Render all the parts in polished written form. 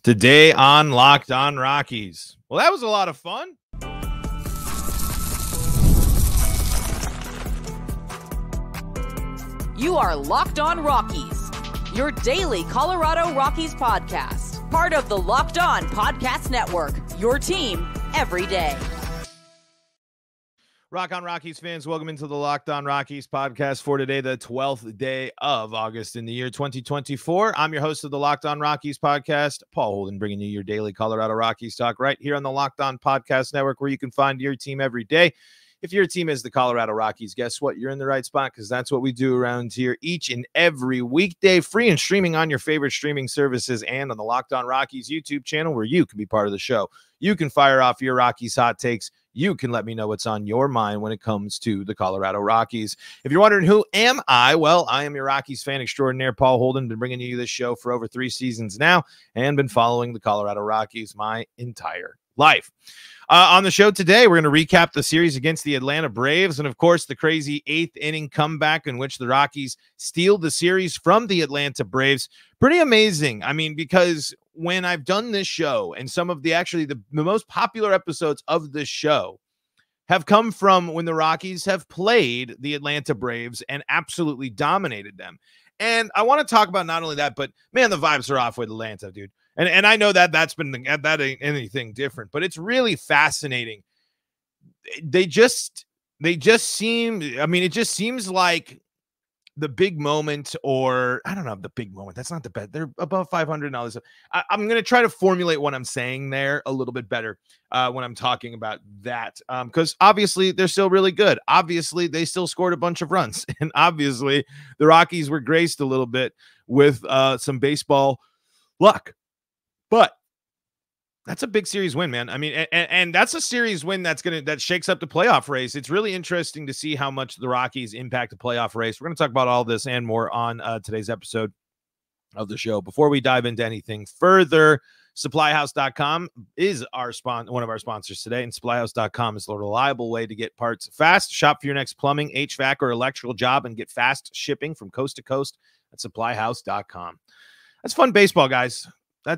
Today on Locked On Rockies. Well, that was a lot of fun. You are Locked On Rockies, your daily Colorado Rockies podcast. Part of the Locked On Podcast Network, your team every day. Rock on Rockies fans, welcome into the Locked On Rockies podcast for today, the 12th day of August in the year 2024. I'm your host of the Locked On Rockies podcast, Paul Holden, bringing you your daily Colorado Rockies talk right here on the Locked On Podcast Network, where you can find your team every day. If your team is the Colorado Rockies, guess what? You're in the right spot, because that's what we do around here each and every weekday, free and streaming on your favorite streaming services and on the Locked On Rockies YouTube channel, where you can be part of the show. You can fire off your Rockies hot takes. You can let me know what's on your mind when it comes to the Colorado Rockies. If you're wondering who am I, well, I am your Rockies fan extraordinaire, Paul Holden. Been bringing you this show for over 3 seasons now and been following the Colorado Rockies my entire life. On the show today, we're going to recap the series against the Atlanta Braves and, of course, the crazy 8th inning comeback in which the Rockies steal the series from the Atlanta Braves. Pretty amazing. I mean, because when I've done this show and some of the most popular episodes of this show have come from when the Rockies have played the Atlanta Braves and absolutely dominated them. And I want to talk about not only that, but man, the vibes are off with Atlanta, dude. And I know that that ain't anything different, but it's really fascinating. They just seem, I mean, it just seems like the big moment, or I don't know, the big moment. That's not the best. They're above 500 now. I'm going to try to formulate what I'm saying there a little bit better when I'm talking about that. Because obviously they're still really good. Obviously they still scored a bunch of runs. And obviously the Rockies were graced a little bit with some baseball luck. But that's a big series win, man. I mean, and that's a series win that shakes up the playoff race. It's really interesting to see how much the Rockies impact the playoff race. We're going to talk about all this and more on today's episode of the show. Before we dive into anything further, SupplyHouse.com is one of our sponsors today, and SupplyHouse.com is the reliable way to get parts fast. Shop for your next plumbing, HVAC, or electrical job and get fast shipping from coast to coast at SupplyHouse.com. That's fun baseball, guys.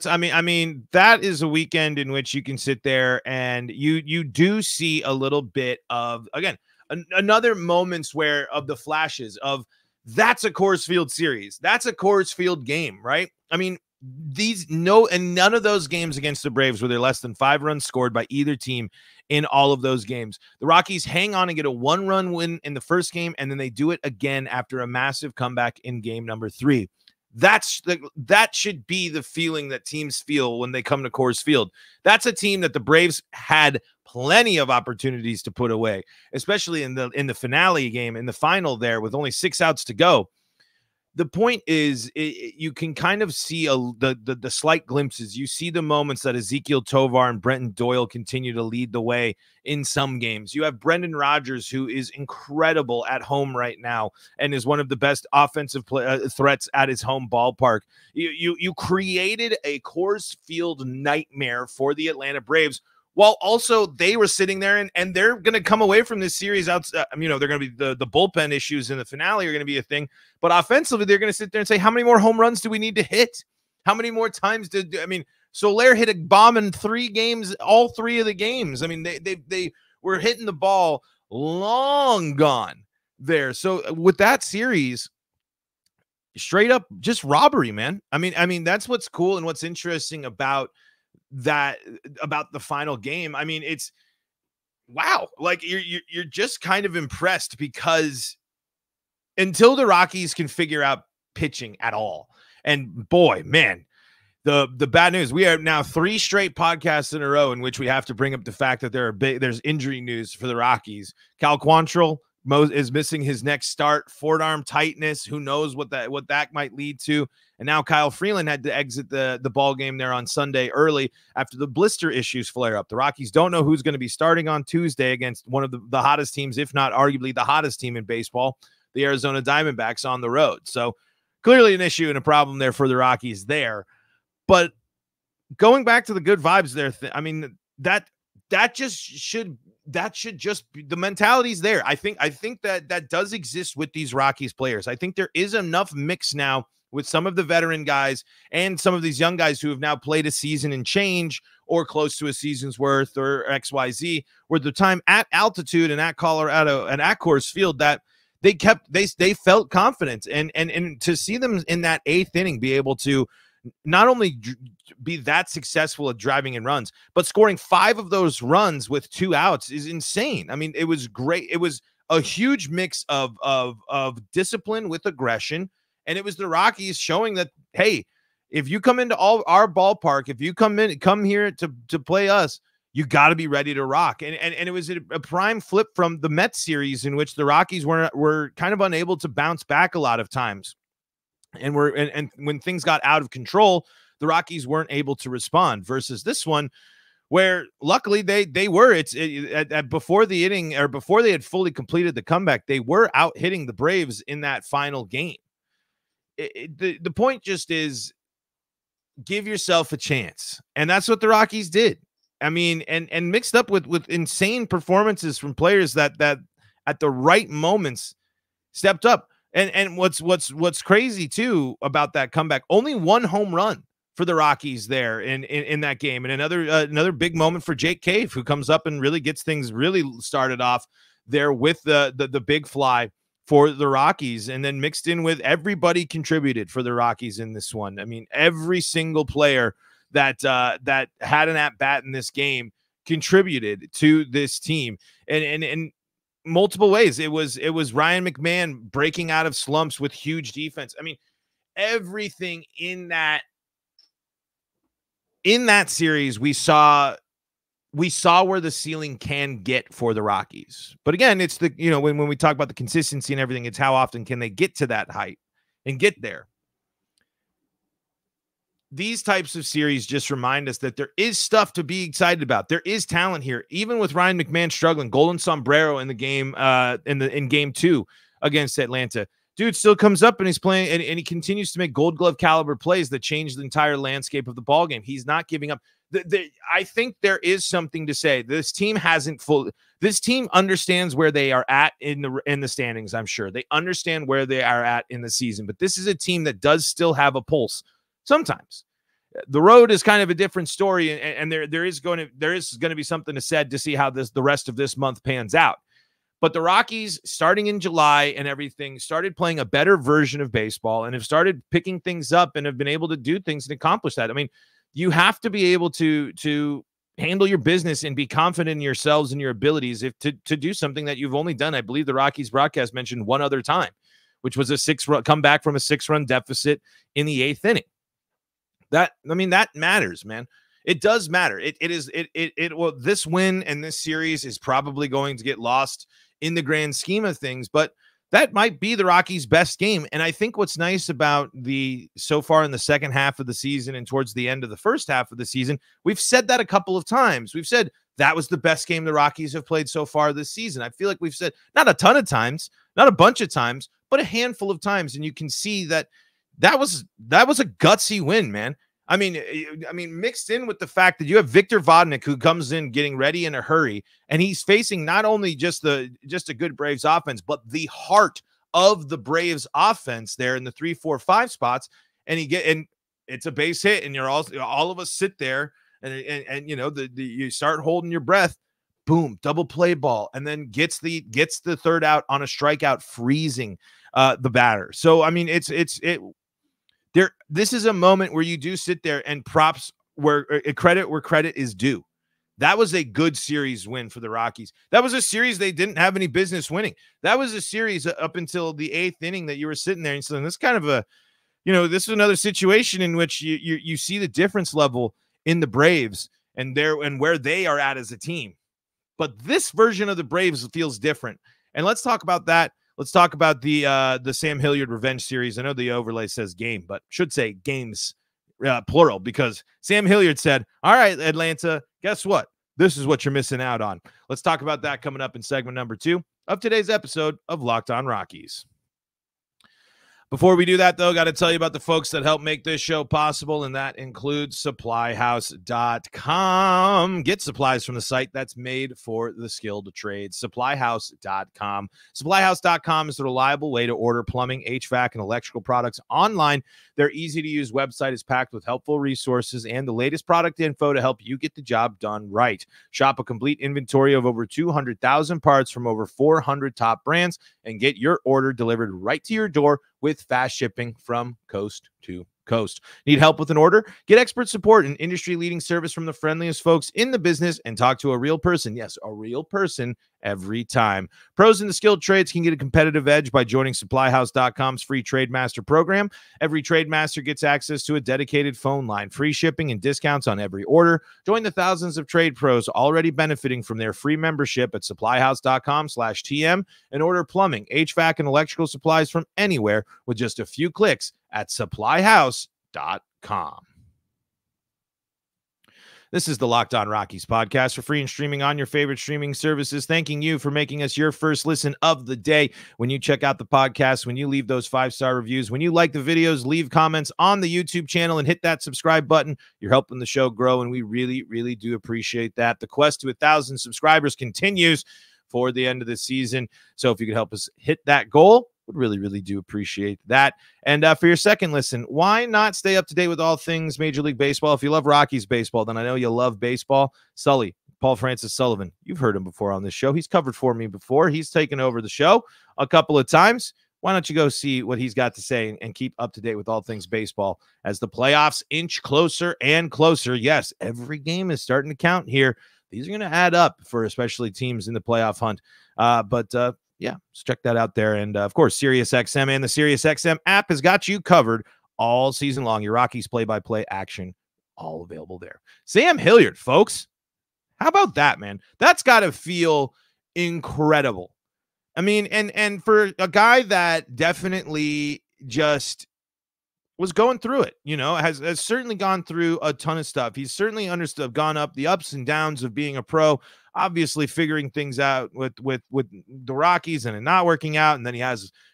I mean, that is a weekend in which you can sit there and you do see a little bit of, again, another moments of the flashes of that's a Coors Field series. That's a Coors Field game, right? I mean, none of those games against the Braves were there less than 5 runs scored by either team in all of those games. The Rockies hang on and get a 1-run win in the first game, and then they do it again after a massive comeback in game number 3. That should be the feeling that teams feel when they come to Coors Field. That's a team that the Braves had plenty of opportunities to put away, especially in the finale game, in the final there with only 6 outs to go. The point is, you can kind of see the slight glimpses. You see the moments that Ezekiel Tovar and Brenton Doyle continue to lead the way in some games. You have Brendan Rodgers, who is incredible at home right now and is one of the best offensive threats at his home ballpark. You created a Coors Field nightmare for the Atlanta Braves, while also they were sitting there and they're going to come away from this series out. They're going to be the bullpen issues in the finale are going to be a thing, but offensively, they're going to sit there and say, how many more home runs do we need to hit? How many more times Soler hit a bomb in 3 games, all 3 of the games. I mean, they were hitting the ball long gone there. So with that series, straight up just robbery, man. I mean, that's what's cool and what's interesting about the final game. I mean, it's wow. Like you're just kind of impressed, because until the Rockies can figure out pitching at all, and boy, man, the bad news, we are now 3 straight podcasts in a row in which we have to bring up the fact that there's injury news for the Rockies. Cal Quantrill is missing his next start, forearm tightness. Who knows what that might lead to? And now Kyle Freeland had to exit the ball game there on Sunday early after the blister issues flare up. The Rockies don't know who's going to be starting on Tuesday against one of the hottest teams, if not arguably the hottest team in baseball, the Arizona Diamondbacks on the road. So clearly an issue and a problem there for the Rockies there. But going back to the good vibes there, I mean, that should just be the mentality's there. I think that does exist with these Rockies players. I think there is enough mix now with some of the veteran guys and some of these young guys who have now played a season and change or close to a season's worth or XYZ, where the time at altitude and at Colorado and at Coors Field that they felt confident. And to see them in that 8th inning be able to not only be that successful at driving in runs, but scoring 5 of those runs with 2 outs is insane. I mean, it was great. It was a huge mix of discipline with aggression. And it was the Rockies showing that, hey, if you come into our ballpark, if you come here to play us, you got to be ready to rock. And it was a prime flip from the Mets series in which the Rockies were kind of unable to bounce back a lot of times. And when things got out of control, the Rockies weren't able to respond versus this one where luckily they were. Before the inning or before they had fully completed the comeback, they were out hitting the Braves in that final game. The point just is give yourself a chance. And that's what the Rockies did. I mean, and mixed up with insane performances from players that at the right moments stepped up. And what's crazy too about that comeback, only 1 home run for the Rockies there in that game. And another big moment for Jake Cave, who comes up and really gets things really started off there with the big fly for the Rockies. And then mixed in with everybody contributed for the Rockies in this one. I mean, every single player that had an at-bat in this game contributed to this team. And multiple ways. It was Ryan McMahon breaking out of slumps with huge defense. I mean, everything in that series we saw where the ceiling can get for the Rockies. But again, it's when we talk about the consistency and everything, it's how often can they get to that height and get there. These types of series just remind us that there is stuff to be excited about. There is talent here, even with Ryan McMahon struggling. Golden sombrero in the game, in game 2 against Atlanta. Dude still comes up and he's playing, and he continues to make Gold Glove caliber plays that change the entire landscape of the ball game. He's not giving up. I think there is something to say. This team understands where they are at in the standings. I'm sure they understand where they are at in the season, but this is a team that does still have a pulse. Sometimes the road is kind of a different story, and there is going to be something to said to see how the rest of this month pans out. But the Rockies, starting in July and everything, started playing a better version of baseball and have started picking things up and have been able to do things and accomplish that. I mean, you have to be able to handle your business and be confident in yourselves and your abilities to do something that you've only done. I believe the Rockies broadcast mentioned one other time, which was a comeback from a 6-run deficit in the 8th inning. That matters, man. It does matter. Well, this win and this series is probably going to get lost in the grand scheme of things, but that might be the Rockies' best game. And I think what's nice about so far in the second half of the season and towards the end of the first half of the season, we've said that a couple of times. We've said that was the best game the Rockies have played so far this season. I feel like we've said not a ton of times, not a bunch of times, but a handful of times. And you can see that was a gutsy win, man. I mean, mixed in with the fact that you have Victor Vodnik, who comes in getting ready in a hurry, and he's facing not only just a good Braves offense, but the heart of the Braves offense there in the 3, 4, 5 spots. And it's a base hit, and all of us sit there and you start holding your breath. Boom, double play ball, and then gets the third out on a strikeout, freezing the batter. So I mean, this is a moment where you do sit there and props where credit is due. That was a good series win for the Rockies. That was a series they didn't have any business winning. That was a series up until the 8th inning that you were sitting there and saying, this kind of this is another situation in which you see the difference level in the Braves and where they are at as a team. But this version of the Braves feels different. And let's talk about that. Let's talk about the Sam Hilliard revenge series. I know the overlay says game, but should say games, plural, because Sam Hilliard said, all right, Atlanta, guess what? This is what you're missing out on. Let's talk about that coming up in segment number 2 of today's episode of Locked On Rockies. Before we do that, though, got to tell you about the folks that help make this show possible, and that includes SupplyHouse.com. Get supplies from the site that's made for the skilled trades, SupplyHouse.com. SupplyHouse.com is the reliable way to order plumbing, HVAC, and electrical products online. Their easy-to-use website is packed with helpful resources and the latest product info to help you get the job done right. Shop a complete inventory of over 200,000 parts from over 400 top brands and get your order delivered right to your door with fast shipping from coast to coast. Need help with an order? Get expert support and industry-leading service from the friendliest folks in the business and talk to a real person. Yes, a real person every time. Pros in the skilled trades can get a competitive edge by joining SupplyHouse.com's free Trade Master program. Every Trade Master gets access to a dedicated phone line, free shipping, and discounts on every order. Join the thousands of trade pros already benefiting from their free membership at SupplyHouse.com/TM and order plumbing, HVAC, and electrical supplies from anywhere with just a few clicks at SupplyHouse.com. This is the Locked On Rockies podcast for free and streaming on your favorite streaming services. Thanking you for making us your first listen of the day. When you check out the podcast, when you leave those 5-star reviews, when you like the videos, leave comments on the YouTube channel and hit that subscribe button, you're helping the show grow, and we really, really do appreciate that. The quest to 1,000 subscribers continues for the end of the season. So if you could help us hit that goal, would really, really do appreciate that. And for your second listen, why not stay up to date with all things Major League Baseball? If you love Rockies baseball, then I know you love baseball. Sully, Paul Francis Sullivan, you've heard him before on this show. He's covered for me before. He's taken over the show a couple of times. Why don't you go see what he's got to say and keep up to date with all things baseball as the playoffs inch closer and closer. Yes, every game is starting to count here. These are going to add up for especially teams in the playoff hunt. Yeah, let's check that out there. And, of course, SiriusXM and the SiriusXM app has got you covered all season long. Your Rockies play-by-play action, all available there. Sam Hilliard, folks. How about that, man? That's got to feel incredible. I mean, and for a guy that definitely just was going through it, you know, has certainly gone through a ton of stuff. He's certainly gone up the ups and downs of being a pro, obviously figuring things out with the Rockies and it not working out. And then he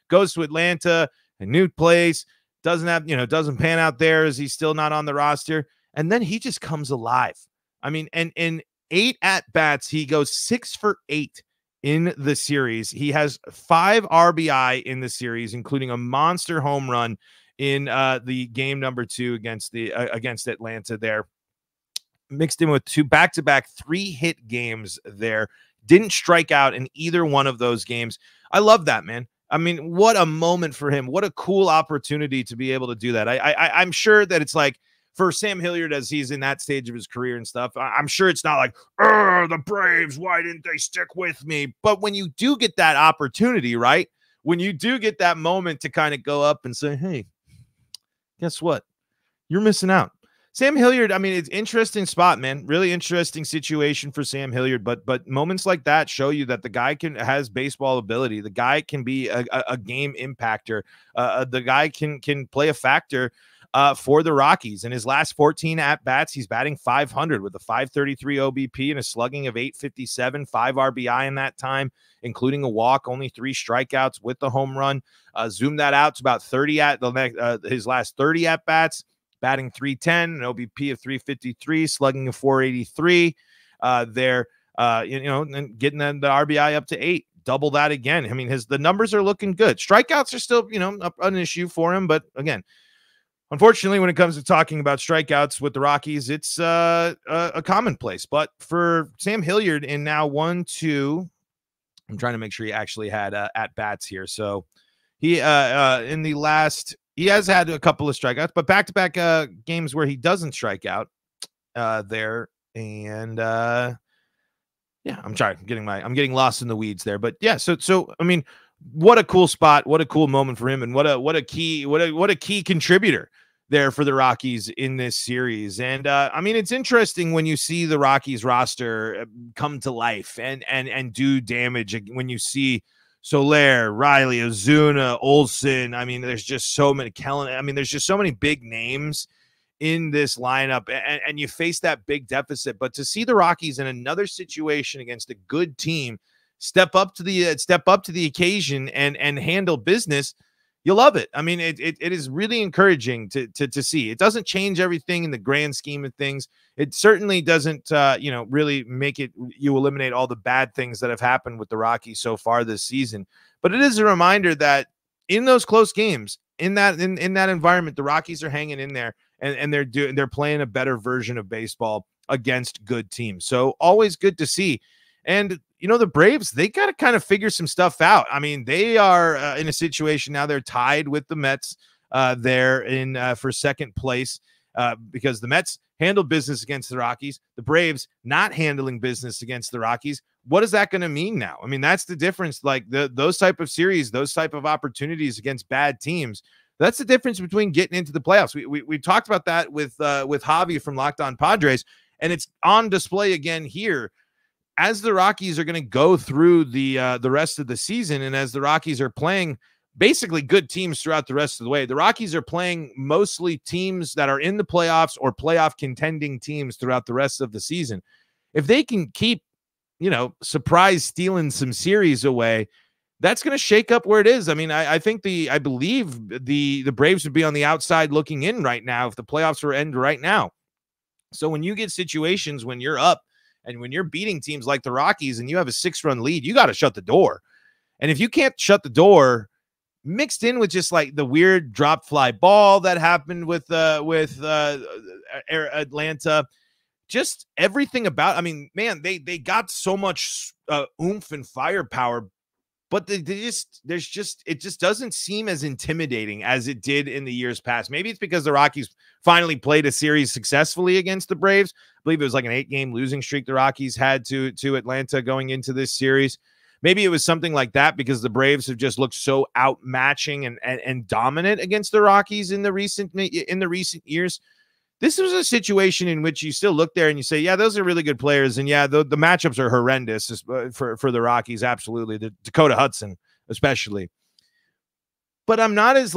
goes to Atlanta, a new place, doesn't pan out there as he's still not on the roster. And then he just comes alive. I mean, and in 8 at-bats, he goes 6 for 8 in the series. He has 5 RBI in the series, including a monster home run in the game number 2 against Atlanta there. Mixed in with 2 back-to-back 3-hit games there. Didn't strike out in either one of those games. I love that, man. I mean, what a moment for him. What a cool opportunity to be able to do that. I'm sure that it's like, for Sam Hilliard, as he's in that stage of his career and stuff, I'm sure it's not like, the Braves, why didn't they stick with me? But when you do get that opportunity, right? When you do get that moment to kind of go up and say, hey, guess what? You're missing out. Sam Hilliard, I mean, it's interesting spot, man. Really interesting situation for Sam Hilliard. But moments like that show you that the guy has baseball ability. The guy can be a game impactor. The guy can play a factor for the Rockies. In his last 14 at-bats, he's batting .500 with a .533 OBP and a slugging of .857, 5 RBI in that time, including a walk, only 3 strikeouts with the home run. Zoom that out to about 30 his last 30 at-bats. Batting .310, an OBP of .353, slugging of .483 there, and getting the RBI up to 8, double that again. I mean, the numbers are looking good. Strikeouts are still, an issue for him. But again, unfortunately, when it comes to talking about strikeouts with the Rockies, it's a commonplace. But for Sam Hilliard in now 1-2, I'm trying to make sure he actually had at-bats here. So he in the last... He has had a couple of strikeouts, but back-to-back games where he doesn't strike out there. And I'm getting lost in the weeds there. But yeah, so I mean, what a cool spot, what a cool moment for him, and what a key contributor there for the Rockies in this series. And I mean, it's interesting when you see the Rockies roster come to life and do damage when you see Soler, Riley, Ozuna, Olsen. I mean, there's just so many. Kellen. I mean, there's just so many big names in this lineup, and you face that big deficit. But to see the Rockies in another situation against a good team step up to the occasion and handle business, you love it. I mean, it is really encouraging to see. It doesn't change everything in the grand scheme of things. It certainly doesn't, really make it, you eliminate all the bad things that have happened with the Rockies so far this season. But it is a reminder that in those close games, in that environment, the Rockies are hanging in there, and they're playing a better version of baseball against good teams. So always good to see. And the Braves, they got to kind of figure some stuff out. I mean, they are in a situation now. They're tied with the Mets there for second place because the Mets handled business against the Rockies. The Braves not handling business against the Rockies. What is that going to mean now? I mean, that's the difference. Like those type of series, those type of opportunities against bad teams. That's the difference between getting into the playoffs. We talked about that with Javi from Locked On Padres, and it's on display again here as the Rockies are going to go through the rest of the season, and as the Rockies are playing basically good teams throughout the rest of the way. The Rockies are playing mostly teams that are in the playoffs or playoff contending teams throughout the rest of the season. If they can keep, surprise stealing some series away, that's going to shake up where it is. I mean, I believe the Braves would be on the outside looking in right now if the playoffs were end right now. So when you get situations when you're up and when you're beating teams like the Rockies and you have a 6-run lead, you got to shut the door. And if you can't shut the door, mixed in with just like the weird drop fly ball that happened with Atlanta, just everything about, I mean, man, they got so much oomph and firepower, but it just doesn't seem as intimidating as it did in the years past. Maybe it's because the Rockies finally played a series successfully against the Braves. I believe it was like an 8-game losing streak the Rockies had to Atlanta going into this series. Maybe it was something like that because the Braves have just looked so outmatching and dominant against the Rockies in the recent years. This was a situation in which you still look there and you say, yeah, those are really good players. And yeah, the matchups are horrendous for the Rockies. Absolutely. The Dakota Hudson, especially. But every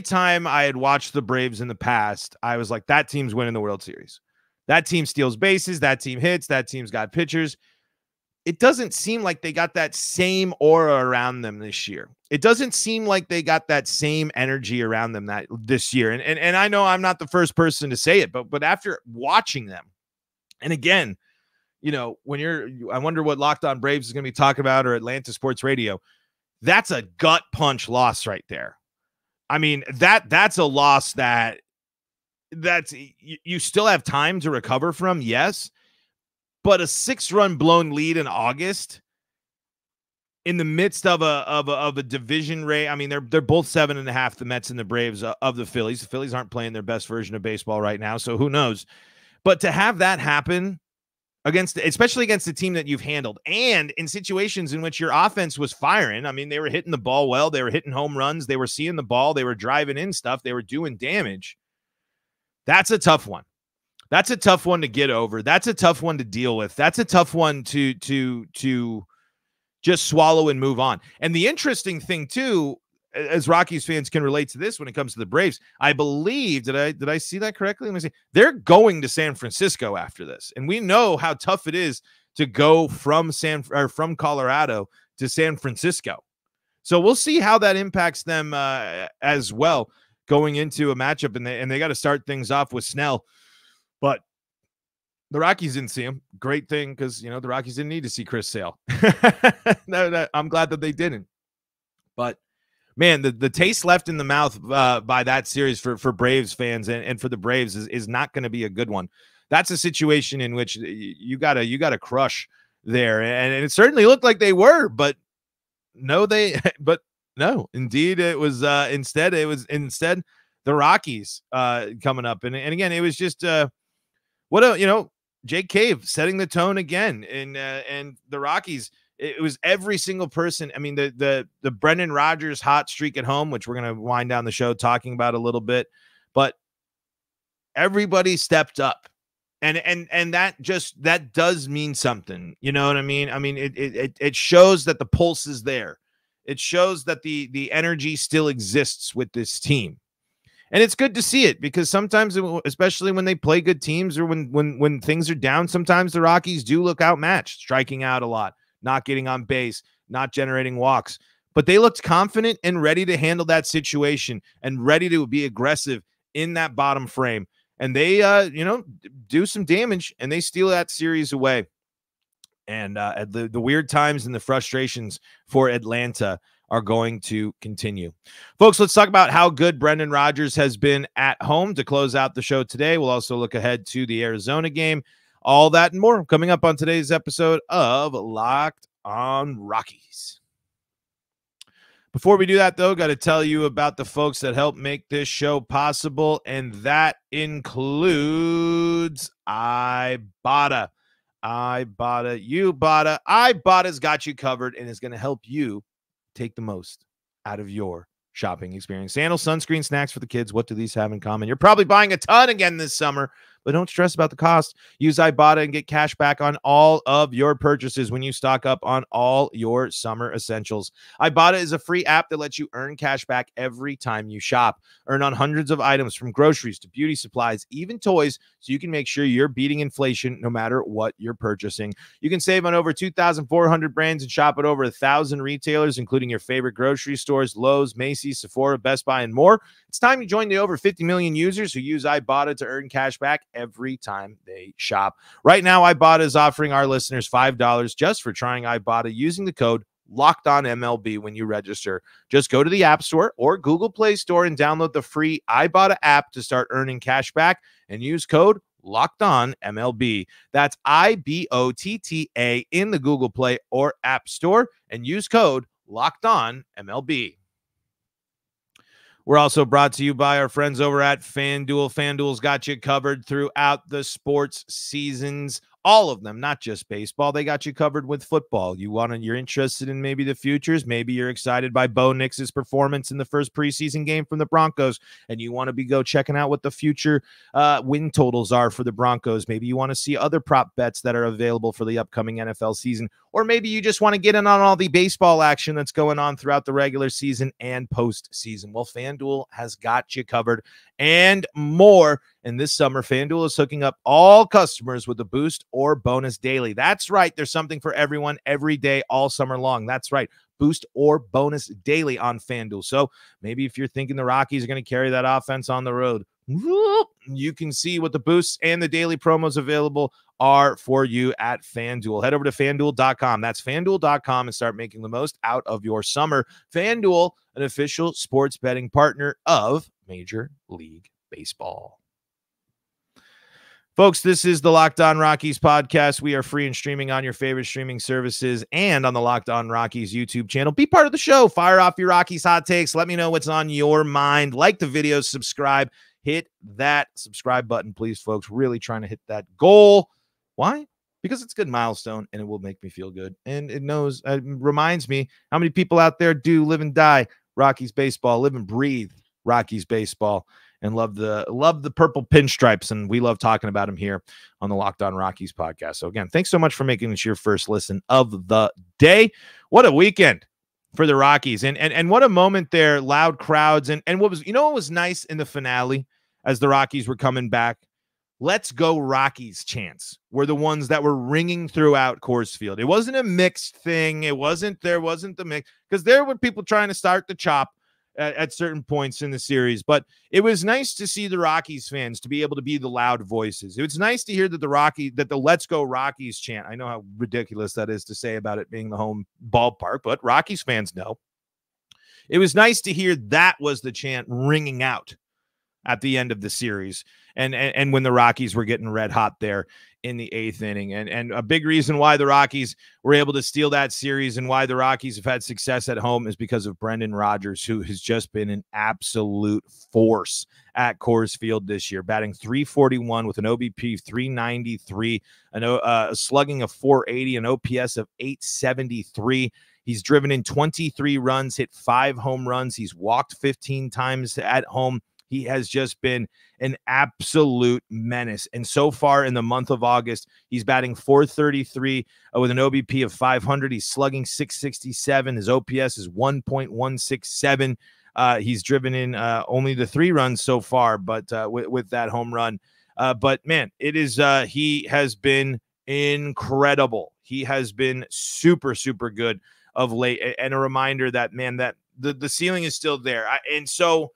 time I had watched the Braves in the past, I was like, that team's winning the World Series. That team steals bases. That team hits. That team's got pitchers. It doesn't seem like they got that same aura around them this year. It doesn't seem like they got that same energy around them this year. And I know I'm not the first person to say it, but after watching them, and again, I wonder what Locked On Braves is going to be talking about, or Atlanta Sports Radio. That's a gut punch loss right there. I mean, that's a loss that's you still have time to recover from. Yes. But a 6-run blown lead in August in the midst of a division race. I mean, they're both 7.5, the Mets and the Braves, of the Phillies. The Phillies aren't playing their best version of baseball right now, so who knows? But to have that happen especially against a team that you've handled, and in situations in which your offense was firing. I mean, they were hitting the ball well, they were hitting home runs, they were seeing the ball, they were driving in stuff, they were doing damage. That's a tough one. That's a tough one to get over. That's a tough one to deal with. That's a tough one to just swallow and move on. And the interesting thing too, as Rockies fans can relate to this when it comes to the Braves, I believe, did I see that correctly? Let me see. They're going to San Francisco after this. And we know how tough it is to go from Colorado to San Francisco. So we'll see how that impacts them as well going into a matchup. And they got to start things off with Snell. But the Rockies didn't see him. Great thing, because, the Rockies didn't need to see Chris Sale. I'm glad that they didn't. But, man, the taste left in the mouth by that series for Braves fans and for the Braves is not going to be a good one. That's a situation in which you gotta crush there. And it certainly looked like they were, but no, indeed, it was instead the Rockies coming up. And again, it was just Jake Cave setting the tone again, and the Rockies. It was every single person. I mean, the Brendan Rodgers hot streak at home, which we're going to wind down the show talking about a little bit, but everybody stepped up, and that does mean something. You know what I mean? I mean, it shows that the pulse is there. It shows that the energy still exists with this team. And it's good to see it, because sometimes, especially when they play good teams or when things are down, sometimes the Rockies do look outmatched, striking out a lot, not getting on base, not generating walks. but they looked confident and ready to handle that situation and ready to be aggressive in that bottom frame. And they, do some damage, and they steal that series away. And the weird times and the frustrations for Atlanta are going to continue. Folks, let's talk about how good Brendan Rodgers has been at home to close out the show today. We'll also look ahead to the Arizona game. All that and more coming up on today's episode of Locked on Rockies. Before we do that, though, got to tell you about the folks that help make this show possible, and that includes Ibotta. Ibotta's got you covered and is going to help you take the most out of your shopping experience. Sandals, sunscreen, snacks for the kids. What do these have in common? You're probably buying a ton again this summer, but don't stress about the cost. Use Ibotta and get cash back on all of your purchases when you stock up on all your summer essentials. Ibotta is a free app that lets you earn cash back every time you shop. Earn on hundreds of items from groceries to beauty supplies, even toys, so you can make sure you're beating inflation no matter what you're purchasing. You can save on over 2,400 brands and shop at over 1,000 retailers, including your favorite grocery stores, Lowe's, Macy's, Sephora, Best Buy, and more. It's time you join the over 50 million users who use Ibotta to earn cash back every time they shop. Right now, Ibotta is offering our listeners $5 just for trying Ibotta using the code LOCKEDONMLB when you register. Just go to the App Store or Google Play Store and download the free Ibotta app to start earning cash back and use code LOCKEDONMLB. That's IBOTTA in the Google Play or App Store and use code LOCKEDONMLB. We're also brought to you by our friends over at FanDuel. FanDuel's got you covered throughout the sports seasons, all of them, not just baseball. They got you covered with football. You're interested in maybe the futures. Maybe you're excited by Bo Nix's performance in the first preseason game from the Broncos, and you want to go checking out what the future win totals are for the Broncos. Maybe you want to see other prop bets that are available for the upcoming NFL season, or maybe you just want to get in on all the baseball action that's going on throughout the regular season and postseason. Well, FanDuel has got you covered and more. And this summer, FanDuel is hooking up all customers with a boost or bonus daily. That's right. There's something for everyone every day, all summer long. That's right. Boost or bonus daily on FanDuel. So maybe if you're thinking the Rockies are going to carry that offense on the road, you can see what the boosts and the daily promos available are for you at FanDuel. Head over to FanDuel.com. That's FanDuel.com and start making the most out of your summer. FanDuel, an official sports betting partner of Major League Baseball. Folks, this is the Locked On Rockies podcast. We are free and streaming on your favorite streaming services and on the Locked On Rockies YouTube channel. Be part of the show. Fire off your Rockies hot takes. Let me know what's on your mind. Like the video, subscribe. Hit that subscribe button, please, folks. Really trying to hit that goal. Why? Because it's a good milestone, and it will make me feel good. And it reminds me how many people out there do live and die Rockies baseball, live and breathe Rockies baseball, and love the purple pinstripes, and we love talking about them here on the Locked On Rockies podcast. So again, thanks so much for making this your first listen of the day. What a weekend for the Rockies, and what a moment there, loud crowds, and what was nice in the finale as the Rockies were coming back. Let's go Rockies chants were the ones that were ringing throughout Coors Field. It wasn't a mixed thing. There wasn't the mix, because there were people trying to start the chop at certain points in the series, but it was nice to see the Rockies fans to be able to be the loud voices. It was nice to hear that the Let's Go Rockies chant. I know how ridiculous that is to say about it being the home ballpark, but Rockies fans know. It was nice to hear that was the chant ringing out at the end of the series, and when the Rockies were getting red hot there in the eighth inning. And a big reason why the Rockies were able to steal that series and why the Rockies have had success at home is because of Brendan Rodgers, who has just been an absolute force at Coors Field this year, batting .341 with an OBP of .393, a slugging of .480, an OPS of .873. He's driven in 23 runs, hit 5 home runs. He's walked 15 times at home. He has just been an absolute menace. And so far in the month of August, he's batting .433 with an OBP of .500. He's slugging .667. His OPS is 1.167. He's driven in only the 3 runs so far, but with that home run. But man, it is he has been incredible. He has been super, super good of late, and a reminder that, man, that the ceiling is still there. And so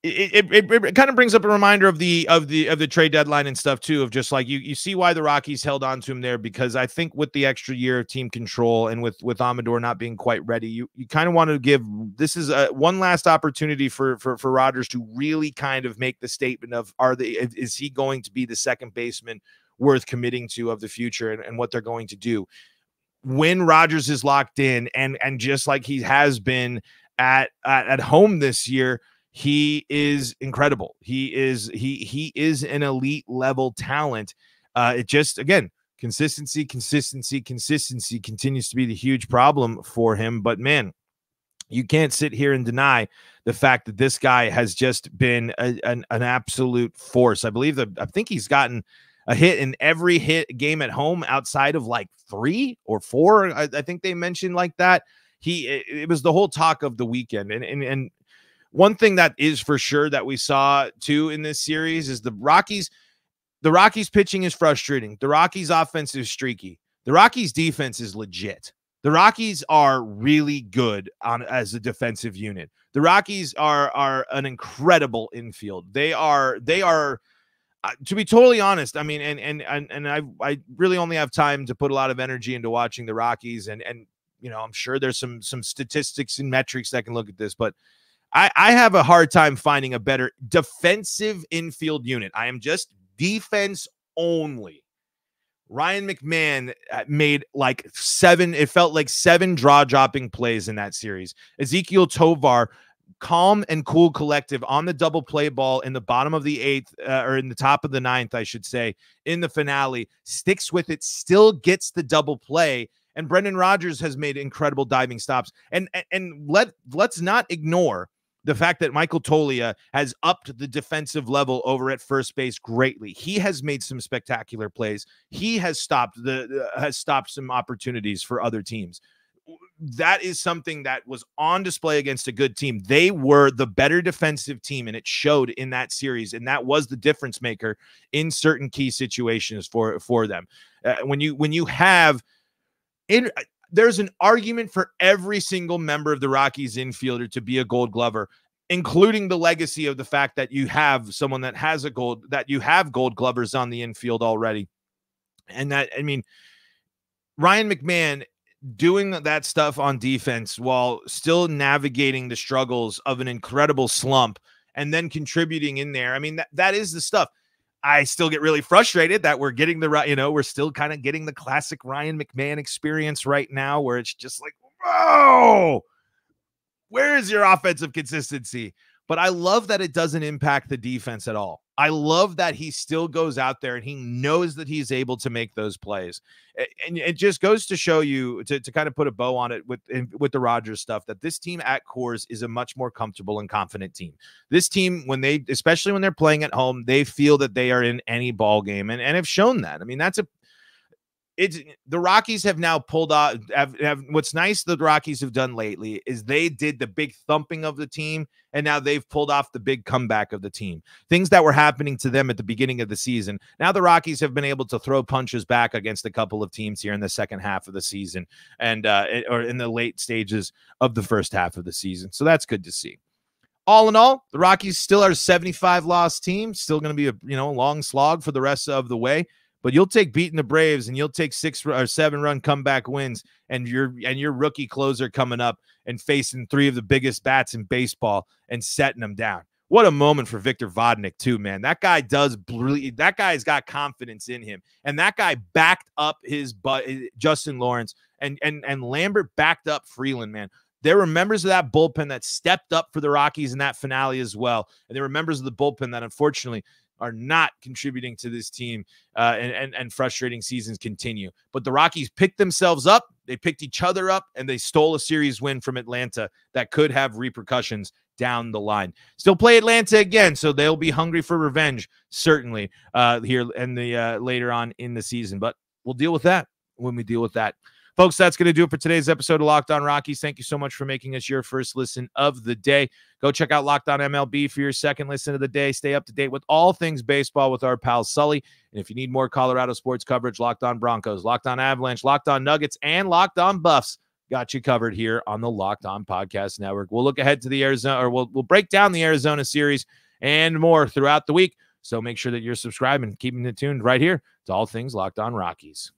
it kind of brings up a reminder of the trade deadline and stuff too, of just like you see why the Rockies held on to him there, because I think with the extra year of team control and with Amador not being quite ready, you kind of want to give, this is one last opportunity for Rogers to really kind of make the statement of, is he going to be the second baseman worth committing to of the future, and what they're going to do when Rogers is locked in, and just like he has been at home this year. He is incredible. He is an elite level talent. It just, again, consistency continues to be the huge problem for him. But man, you can't sit here and deny the fact that this guy has just been an absolute force. I think he's gotten a hit in every game at home outside of like 3 or 4. I think they mentioned like that. It was the whole talk of the weekend. And one thing that is for sure that we saw too in this series is the Rockies pitching is frustrating. The Rockies offense is streaky. The Rockies defense is legit. The Rockies are really good as a defensive unit. The Rockies are an incredible infield. They are to be totally honest. I mean, and I really only have time to put a lot of energy into watching the Rockies, and I'm sure there's some statistics and metrics that can look at this, but I have a hard time finding a better defensive infield unit. I am just defense only. Ryan McMahon made like 7 draw dropping plays in that series. Ezequiel Tovar, calm and cool collective on the double play ball in the bottom of the 8th, or in the top of the 9th, I should say, in the finale, sticks with it, still gets the double play. And Brendan Rodgers has made incredible diving stops. And let's not ignore the fact that Michael Toglia has upped the defensive level over at first base greatly. He has made some spectacular plays. He has stopped some opportunities for other teams. That is something that was on display against a good team. They were the better defensive team, and it showed in that series. And that was the difference maker in certain key situations for them. When you have there's an argument for every single member of the Rockies infielder to be a Gold Glover, including the legacy of the fact that you have someone that has you have Gold Glovers on the infield already. And that, I mean, Ryan McMahon doing that stuff on defense while still navigating the struggles of an incredible slump and then contributing in there. I mean, that is the stuff. I still get really frustrated that we're getting we're still kind of getting the classic Ryan McMahon experience right now, where it's just like, whoa, where is your offensive consistency? But I love that it doesn't impact the defense at all. I love that he still goes out there and he knows that he's able to make those plays. And it just goes to show you, to kind of put a bow on it with the Rogers stuff, that this team at Coors is a much more comfortable and confident team. This team, especially when they're playing at home, they feel that they are in any ball game and have shown that. I mean, the Rockies have now pulled off. What's nice the Rockies have done lately is they did the big thumping of the team, and now they've pulled off the big comeback of the team. Things that were happening to them at the beginning of the season. Now the Rockies have been able to throw punches back against a couple of teams here in the second half of the season, and or in the late stages of the first half of the season. So that's good to see. All in all, the Rockies still are a 75-loss team. Still going to be a long slog for the rest of the way. But you'll take beating the Braves, and you'll take 6 or 7-run comeback wins, and your rookie closer coming up and facing 3 of the biggest bats in baseball and setting them down. What a moment for Victor Vodnik too, man. That guy that guy's got confidence in him, and that guy backed up his Justin Lawrence, and Lambert backed up Freeland, man. There were members of that bullpen that stepped up for the Rockies in that finale as well, and there were members of the bullpen that unfortunately are not contributing to this team, and frustrating seasons continue. But the Rockies picked themselves up, they picked each other up, and they stole a series win from Atlanta that could have repercussions down the line. Still play Atlanta again, so they'll be hungry for revenge, certainly, here in the later on in the season. But we'll deal with that when we deal with that. Folks, that's going to do it for today's episode of Locked On Rockies. Thank you so much for making us your first listen of the day. Go check out Locked On MLB for your second listen of the day. Stay up to date with all things baseball with our pal Sully. And if you need more Colorado sports coverage, Locked On Broncos, Locked On Avalanche, Locked On Nuggets, and Locked On Buffs got you covered here on the Locked On Podcast Network. We'll look ahead to the Arizona, or we'll break down the Arizona series and more throughout the week. So make sure that you're subscribing, keeping it tuned right here to all things Locked On Rockies.